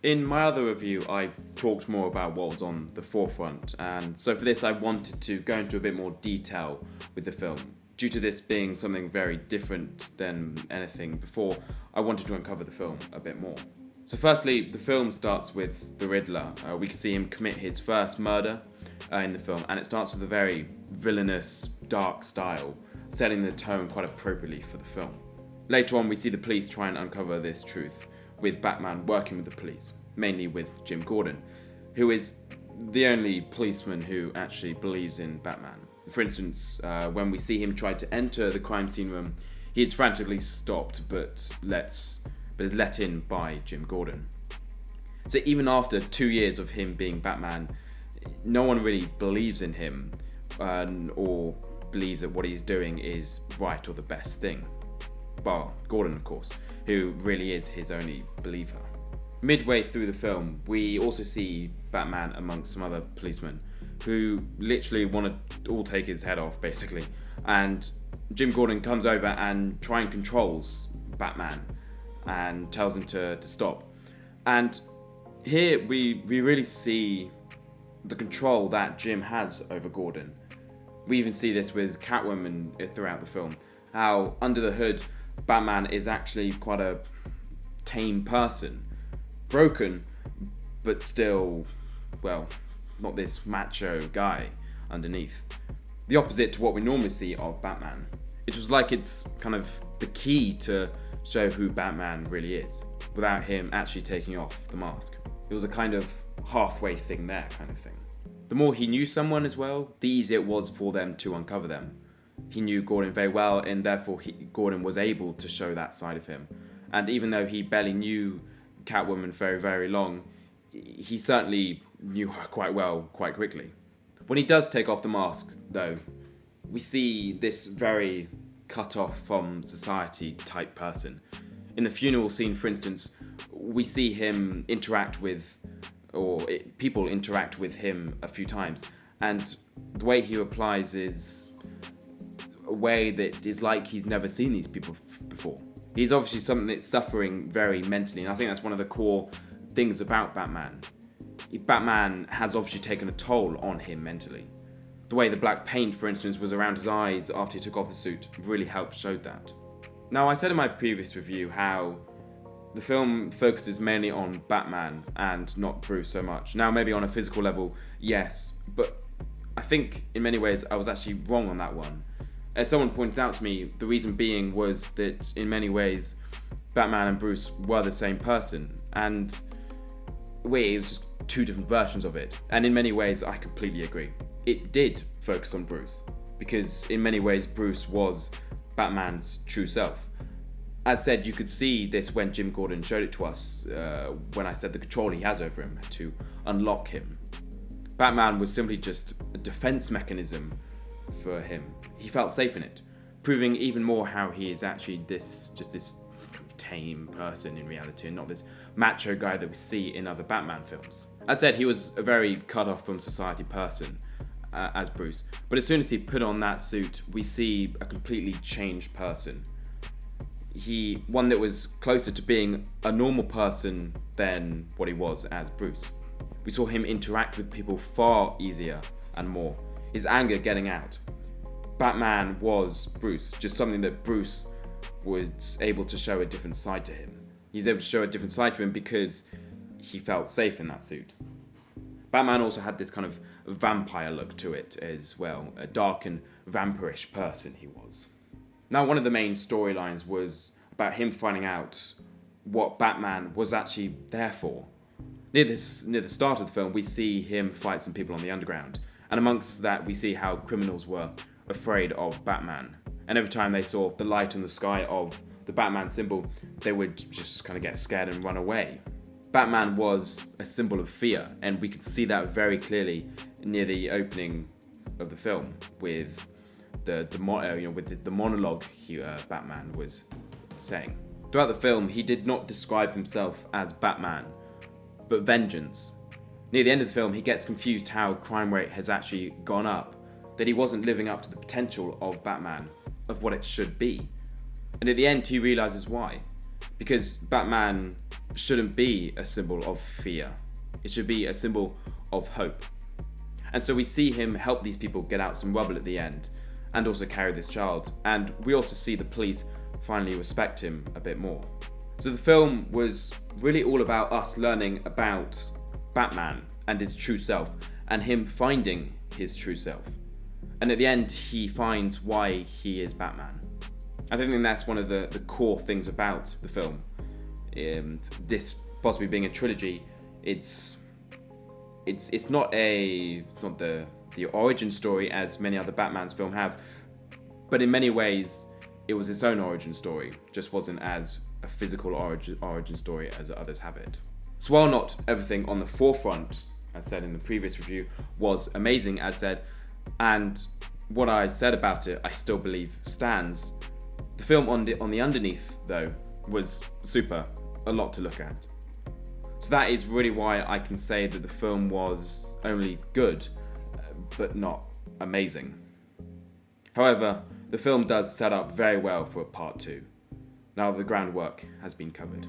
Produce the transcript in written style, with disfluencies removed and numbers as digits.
In my other review, I talked more about what was on the forefront, and so for this I wanted to go into a bit more detail with the film. Due to this being something very different than anything before, I wanted to uncover the film a bit more. So firstly, the film starts with the Riddler. We can see him commit his first murder in the film, and it starts with a very villainous, dark style, setting the tone quite appropriately for the film. Later on, we see the police try and uncover this truth, with Batman working with the police, mainly with Jim Gordon, who is the only policeman who actually believes in Batman. For instance, when we see him try to enter the crime scene room, he is frantically stopped but is let in by Jim Gordon. So even after 2 years of him being Batman, no one really believes in him or believes that what he's doing is right or the best thing. Bar Gordon, of course, who really is his only believer. Midway through the film, we also see Batman amongst some other policemen who literally want to all take his head off, basically. And Jim Gordon comes over and tries and controls Batman and tells him to stop. And here we really see the control that Jim has over Gordon. We even see this with Catwoman throughout the film, how under the hood, Batman is actually quite a tame person. Broken, but still, well, not this macho guy underneath. The opposite to what we normally see of Batman. It was like it's kind of the key to show who Batman really is, without him actually taking off the mask. It was a kind of halfway thing there kind of thing. The more he knew someone as well, the easier it was for them to uncover them. He knew Gordon very well, and therefore Gordon was able to show that side of him. And even though he barely knew Catwoman very, very long, he certainly knew her quite well, quite quickly. When he does take off the mask, though, we see this very cut off from society type person. In the funeral scene, for instance, we see him people interact with him a few times, and the way he replies is a way that is like he's never seen these people before. He's obviously something that's suffering very mentally, and I think that's one of the core things about Batman. Batman has obviously taken a toll on him mentally. The way the black paint, for instance, was around his eyes after he took off the suit really showed that. Now, I said in my previous review how the film focuses mainly on Batman and not Bruce so much. Now, maybe on a physical level, yes, but I think in many ways I was actually wrong on that one. As someone pointed out to me, the reason being was that in many ways Batman and Bruce were the same person, and it was just two different versions of it. And in many ways I completely agree. It did focus on Bruce, because in many ways Bruce was Batman's true self. As said, you could see this when Jim Gordon showed it to us, when I said the control he has over him to unlock him. Batman was simply just a defense mechanism for him. He felt safe in it, proving even more how he is actually this tame person in reality, and not this macho guy that we see in other Batman films. As said, he was a very cut off from society person, as Bruce, but as soon as he put on that suit, we see a completely changed person. One that was closer to being a normal person than what he was as Bruce. We saw him interact with people far easier and more. His anger getting out. Batman was Bruce, just something that Bruce was able to show a different side to him. He's able to show a different side to him because he felt safe in that suit. Batman also had this kind of vampire look to it as well, a dark and vampirish person he was. Now, one of the main storylines was about him finding out what Batman was actually there for. Near the start of the film, we see him fight some people on the underground, and amongst that we see how criminals were afraid of Batman, and every time they saw the light in the sky of the Batman symbol, they would just kind of get scared and run away. Batman was a symbol of fear, and we could see that very clearly near the opening of the film with the monologue Batman was saying. Throughout the film, he did not describe himself as Batman, but Vengeance. Near the end of the film, he gets confused how crime rate has actually gone up, that he wasn't living up to the potential of Batman, of what it should be. And at the end, he realizes why. Because Batman shouldn't be a symbol of fear. It should be a symbol of hope. And so we see him help these people get out some rubble at the end, and also carry this child. And we also see the police finally respect him a bit more. So the film was really all about us learning about Batman and his true self, and him finding his true self. And at the end, he finds why he is Batman. I think that's one of the core things about the film. This possibly being a trilogy, it's not the origin story as many other Batman's films have, but in many ways it was its own origin story, just wasn't as a physical origin story as others have it. So while not everything on the forefront, as said in the previous review, was amazing, as said, and what I said about it I still believe stands, the film on the underneath though was super, a lot to look at. So that is really why I can say that the film was only good, but not amazing. However, the film does set up very well for a part 2, now the groundwork has been covered.